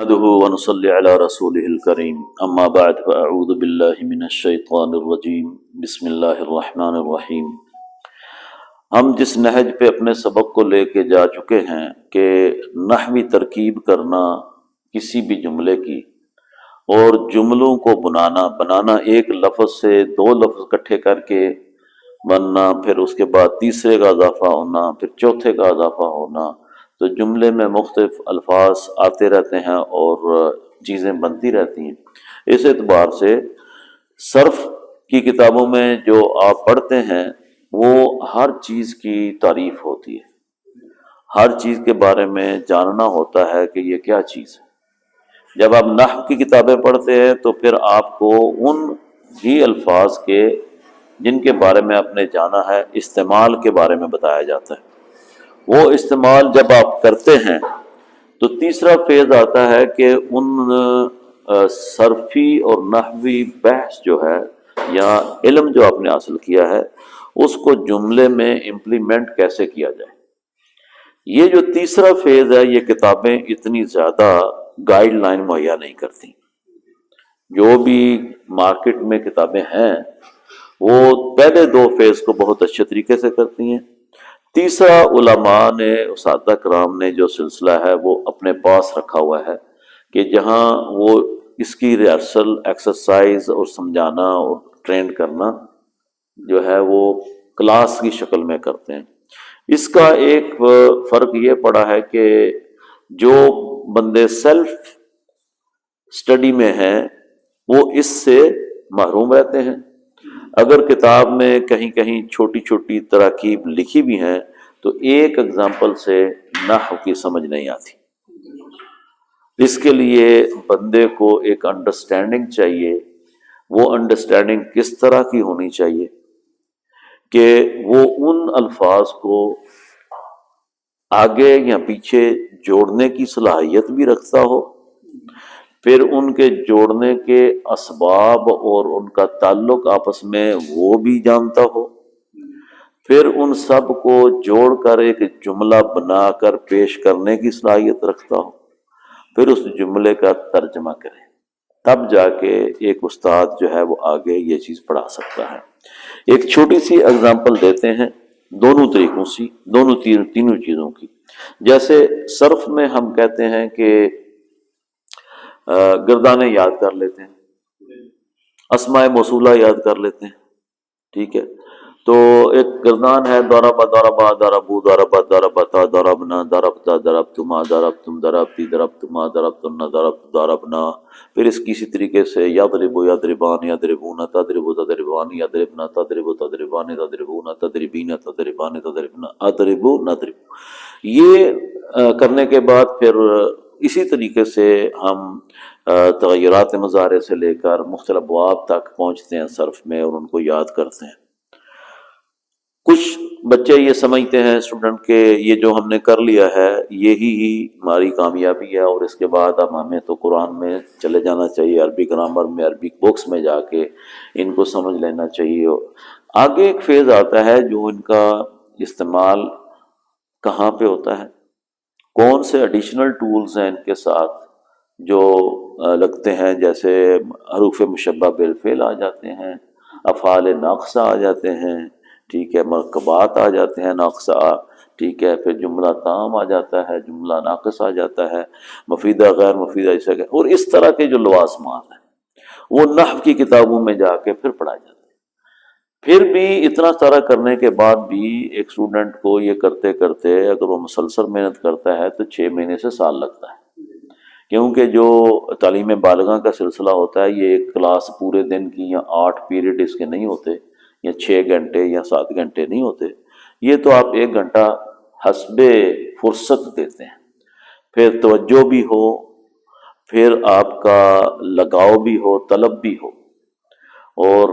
نحمده ونصلي على رسوله الكريم اما بعد فاعوذ بالله من الشیطان الرجیم بسم اللہ الرحمن الرحیم۔ ہم جس نہج پہ اپنے سبق کو لے کے جا چکے ہیں کہ نحوی ترکیب کرنا کسی بھی جملے کی اور جملوں کو بنانا ایک لفظ سے دو لفظ اکٹھے کر کے بننا، پھر اس کے بعد تیسرے کا اضافہ ہونا، پھر چوتھے کا اضافہ ہونا، تو جملے میں مختلف الفاظ آتے رہتے ہیں اور چیزیں بنتی رہتی ہیں۔ اس اعتبار سے صرف کی کتابوں میں جو آپ پڑھتے ہیں وہ ہر چیز کی تعریف ہوتی ہے، ہر چیز کے بارے میں جاننا ہوتا ہے کہ یہ کیا چیز ہے۔ جب آپ نحو کی کتابیں پڑھتے ہیں تو پھر آپ کو ان ہی الفاظ کے جن کے بارے میں آپ نے جانا ہے استعمال کے بارے میں بتایا جاتا ہے۔ وہ استعمال جب آپ کرتے ہیں تو تیسرا فیز آتا ہے کہ ان صرفی اور نحوی بحث جو ہے یا علم جو آپ نے حاصل کیا ہے اس کو جملے میں امپلیمنٹ کیسے کیا جائے۔ یہ جو تیسرا فیز ہے یہ کتابیں اتنی زیادہ گائیڈ لائن مہیا نہیں کرتی۔ جو بھی مارکیٹ میں کتابیں ہیں وہ پہلے دو فیز کو بہت اچھے طریقے سے کرتی ہیں، تیسرا علماء نے اساتذہ کرام نے جو سلسلہ ہے وہ اپنے پاس رکھا ہوا ہے کہ جہاں وہ اس کی ریہرسل ایکسرسائز اور سمجھانا اور ٹرین کرنا جو ہے وہ کلاس کی شکل میں کرتے ہیں۔ اس کا ایک فرق یہ پڑا ہے کہ جو بندے سیلف سٹڈی میں ہیں وہ اس سے محروم رہتے ہیں۔ اگر کتاب میں کہیں کہیں چھوٹی چھوٹی تراکیب لکھی بھی ہیں تو ایک اگزامپل سے نحو کی سمجھ نہیں آتی۔ اس کے لیے بندے کو ایک انڈرسٹینڈنگ چاہیے۔ وہ انڈرسٹینڈنگ کس طرح کی ہونی چاہیے کہ وہ ان الفاظ کو آگے یا پیچھے جوڑنے کی صلاحیت بھی رکھتا ہو، پھر ان کے جوڑنے کے اسباب اور ان کا تعلق آپس میں وہ بھی جانتا ہو، پھر ان سب کو جوڑ کر ایک جملہ بنا کر پیش کرنے کی صلاحیت رکھتا ہو، پھر اس جملے کا ترجمہ کرے، تب جا کے ایک استاد جو ہے وہ آگے یہ چیز پڑھا سکتا ہے۔ ایک چھوٹی سی اگزامپل دیتے ہیں دونوں طریقوں سے، تینوں چیزوں کی۔ جیسے صرف میں ہم کہتے ہیں کہ گردانے یاد کر لیتے ہیں، اسماء موصولہ یاد کر لیتے ہیں، ٹھیک ہے۔ تو ایک گردان ہے ضربا ضربا ضربو ضربا ضربتا ضربنا ضربتا ضربتما ضربتم ضربتی ضربتما ضربتن ضربت ضربنا، پھر اس کسی طریقے سے یضرب یضربان یضربون تضرب تضربان یضربن تضرب تضربان تضربون تضربین تضربان تضربن اضرب نضرب۔ یہ کرنے کے بعد پھر اسی طریقے سے ہم تغیرات مضارع سے لے کر مختلف ابواب تک پہنچتے ہیں صرف میں اور ان کو یاد کرتے ہیں۔ کچھ بچے یہ سمجھتے ہیں اسٹوڈنٹ کہ یہ جو ہم نے کر لیا ہے یہی ہماری کامیابی ہے اور اس کے بعد اب ہمیں تو قرآن میں چلے جانا چاہیے، عربی گرامر میں، عربی بکس میں جا کے ان کو سمجھ لینا چاہیے۔ آگے ایک فیز آتا ہے جو ان کا استعمال کہاں پہ ہوتا ہے، کون سے ایڈیشنل ٹولز ہیں ان کے ساتھ جو لگتے ہیں، جیسے حروف مشبہ بالفعل آ جاتے ہیں، افعال ناقصہ آ جاتے ہیں، ٹھیک ہے، مرکبات آ جاتے ہیں ناقصہ، ٹھیک ہے، پھر جملہ تام آ جاتا ہے، جملہ ناقص آ جاتا ہے، مفیدہ غیر مفیدہ ایسا، اور اس طرح کے جو لوازمات ہیں وہ نحو کی کتابوں میں جا کے پھر پڑھا جاتا ہے۔ پھر بھی اتنا سارا کرنے کے بعد بھی ایک اسٹوڈنٹ کو یہ کرتے کرتے اگر وہ مسلسل محنت کرتا ہے تو 6 مہینے سے سال لگتا ہے، کیونکہ جو تعلیم بالغاں کا سلسلہ ہوتا ہے یہ ایک کلاس پورے دن کی یا 8 پیریڈ اس کے نہیں ہوتے، یا 6 گھنٹے یا 7 گھنٹے نہیں ہوتے، یہ تو آپ 1 گھنٹہ حسب فرصت دیتے ہیں، پھر توجہ بھی ہو، پھر آپ کا لگاؤ بھی ہو، طلب بھی ہو، اور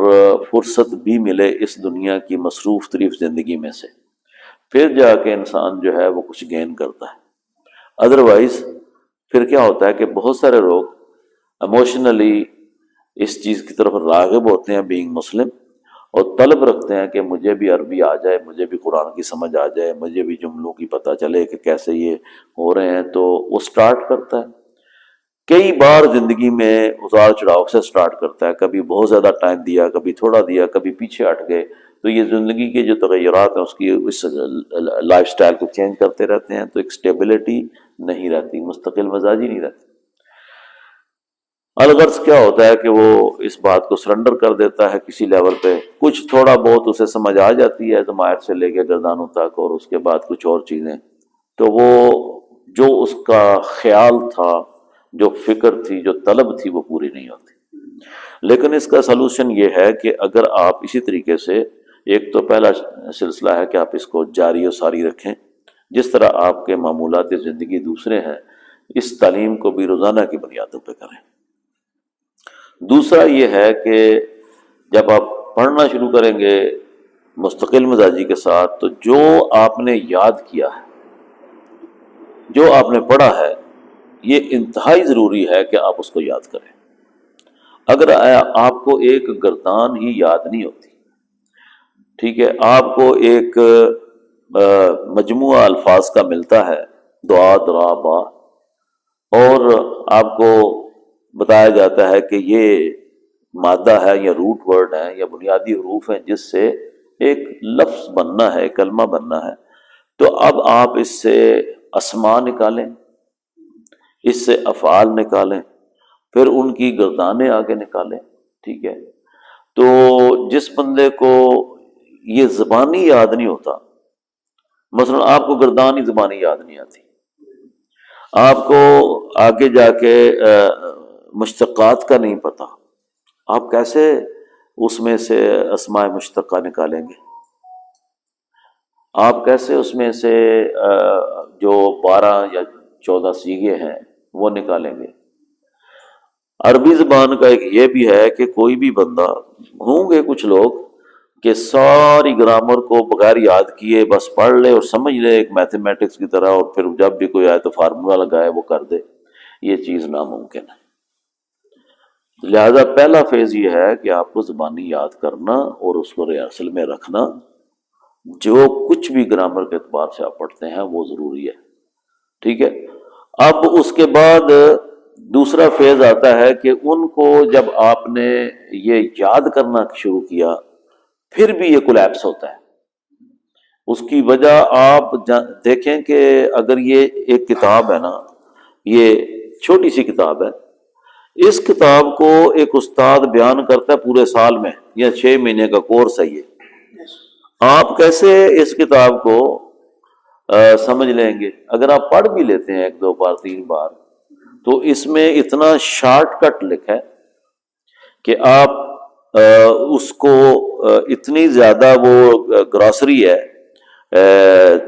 فرصت بھی ملے اس دنیا کی مصروف طریف زندگی میں سے، پھر جا کے انسان جو ہے وہ کچھ گین کرتا ہے۔ ادروائز پھر کیا ہوتا ہے کہ بہت سارے لوگ ایموشنلی اس چیز کی طرف راغب ہوتے ہیں بینگ مسلم، اور طلب رکھتے ہیں کہ مجھے بھی عربی آ جائے، مجھے بھی قرآن کی سمجھ آ جائے، مجھے بھی جملوں کی پتہ چلے کہ کیسے یہ ہو رہے ہیں، تو وہ سٹارٹ کرتا ہے۔ کئی بار زندگی میں اتار چڑھاؤ سے سٹارٹ کرتا ہے، کبھی بہت زیادہ ٹائم دیا، کبھی تھوڑا دیا، کبھی پیچھے ہٹ گئے، تو یہ زندگی کے جو تغیرات ہیں اس کی اس لائف سٹائل کو چینج کرتے رہتے ہیں، تو ایک سٹیبلٹی نہیں رہتی، مستقل مزاجی نہیں رہتی۔ الغرض کیا ہوتا ہے کہ وہ اس بات کو سرنڈر کر دیتا ہے کسی لیول پہ، کچھ تھوڑا بہت اسے سمجھ آ جاتی ہے ضمائر سے لے کے گردانوں تک، اور اس کے بعد کچھ اور چیزیں، تو وہ جو اس کا خیال تھا، جو فکر تھی، جو طلب تھی، وہ پوری نہیں ہوتی۔ لیکن اس کا سلوشن یہ ہے کہ اگر آپ اسی طریقے سے، ایک تو پہلا سلسلہ ہے کہ آپ اس کو جاری و ساری رکھیں، جس طرح آپ کے معمولات زندگی دوسرے ہیں، اس تعلیم کو بھی روزانہ کی بنیادوں پہ کریں۔ دوسرا یہ ہے کہ جب آپ پڑھنا شروع کریں گے مستقل مزاجی کے ساتھ، تو جو آپ نے یاد کیا ہے، جو آپ نے پڑھا ہے، یہ انتہائی ضروری ہے کہ آپ اس کو یاد کریں۔ اگر آپ کو ایک گردان ہی یاد نہیں ہوتی، ٹھیک ہے، آپ کو ایک مجموعہ الفاظ کا ملتا ہے، دعا درا با، اور آپ کو بتایا جاتا ہے کہ یہ مادہ ہے یا روٹ ورڈ ہے یا بنیادی حروف ہیں جس سے ایک لفظ بننا ہے، کلمہ بننا ہے، تو اب آپ اس سے اسماء نکالیں، اس سے افعال نکالیں، پھر ان کی گردانیں آگے نکالیں، ٹھیک ہے۔ تو جس بندے کو یہ زبانی یاد نہیں ہوتا، مثلا آپ کو گردانی زبانی یاد نہیں آتی، آپ کو آگے جا کے مشتقات کا نہیں پتا، آپ کیسے اس میں سے اسماء مشتقہ نکالیں گے؟ آپ کیسے اس میں سے جو 12 یا 14 صیغے ہیں وہ نکالیں گے؟ عربی زبان کا ایک یہ بھی ہے کہ کوئی بھی بندہ، ہوں گے کچھ لوگ کہ ساری گرامر کو بغیر یاد کیے بس پڑھ لے اور سمجھ لے ایک میتھمیٹکس کی طرح، اور پھر جب بھی کوئی آئے تو فارمولا لگائے وہ کر دے، یہ چیز ناممکن ہے۔ لہذا پہلا فیز یہ ہے کہ آپ کو زبانی یاد کرنا اور اس کو ریہرسل میں رکھنا، جو کچھ بھی گرامر کے اعتبار سے آپ پڑھتے ہیں وہ ضروری ہے، ٹھیک ہے۔ اب اس کے بعد دوسرا فیز آتا ہے کہ ان کو جب آپ نے یہ یاد کرنا شروع کیا، پھر بھی یہ کولیپس ہوتا ہے۔ اس کی وجہ آپ دیکھیں کہ اگر یہ ایک کتاب ہے نا، یہ چھوٹی سی کتاب ہے، اس کتاب کو ایک استاد بیان کرتا ہے پورے سال میں یا 6 مہینے کا کورس ہے یہ، آپ کیسے اس کتاب کو سمجھ لیں گے؟ اگر آپ پڑھ بھی لیتے ہیں 1 2 بار 3 بار، تو اس میں اتنا شارٹ کٹ لکھا ہے کہ آپ اس کو اتنی زیادہ وہ گراسری ہے،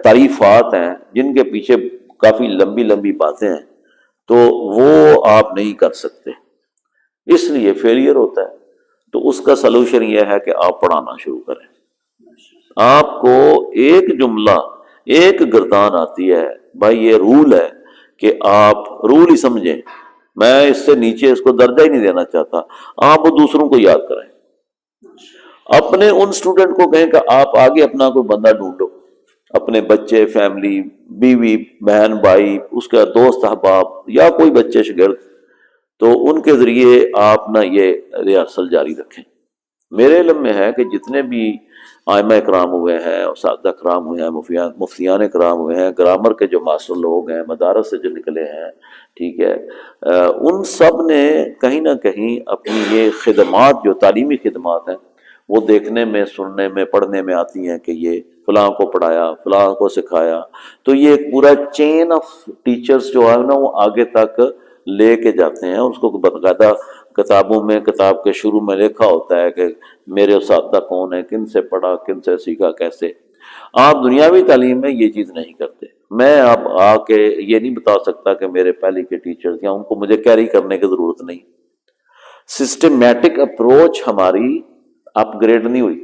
تعریفات ہیں جن کے پیچھے کافی لمبی لمبی باتیں ہیں، تو وہ آپ نہیں کر سکتے، اس لیے فیلئر ہوتا ہے۔ تو اس کا سلوشن یہ ہے کہ آپ پڑھانا شروع کریں۔ آپ کو ایک جملہ، ایک گردان آتی ہے، بھائی یہ رول ہے کہ آپ رول ہی سمجھیں، میں اس سے نیچے اس کو درجہ ہی نہیں دینا چاہتا، آپ وہ دوسروں کو یاد کریں۔ اپنے ان سٹوڈنٹ کو کہیں کہ آپ آگے اپنا کوئی بندہ ڈھونڈو، اپنے بچے، فیملی، بیوی، بہن، بھائی، اس کا دوست احباب یا کوئی بچے شاگرد، تو ان کے ذریعے آپ نہ یہ ریہرسل جاری رکھیں۔ میرے علم میں ہے کہ جتنے بھی ائمہ کرام ہوئے ہیں، اساتذہ کرام ہوئے ہیں، مفتیان کرام ہوئے ہیں، گرامر کے جو ماسٹر لوگ ہیں، مدارس سے جو نکلے ہیں، ٹھیک ہے، ان سب نے کہیں نہ کہیں اپنی یہ خدمات، جو تعلیمی خدمات ہیں، وہ دیکھنے میں، سننے میں، پڑھنے میں آتی ہیں کہ یہ فلاں کو پڑھایا، فلاں کو سکھایا، تو یہ ایک پورا چین آف ٹیچرز جو ہے نا، وہ آگے تک لے کے جاتے ہیں۔ اس کو باقاعدہ کتابوں میں، کتاب کے شروع میں لکھا ہوتا ہے کہ میرے اساتذہ کون ہیں، کن سے پڑھا، کن سے سیکھا، کیسے۔ آپ دنیاوی تعلیم میں یہ چیز نہیں کرتے۔ میں اب آ کے یہ نہیں بتا سکتا کہ میرے پہلے کے ٹیچرز یا ان کو مجھے کیری کرنے کی ضرورت نہیں۔ سسٹمیٹک اپروچ ہماری اپ گریڈ نہیں ہوئی،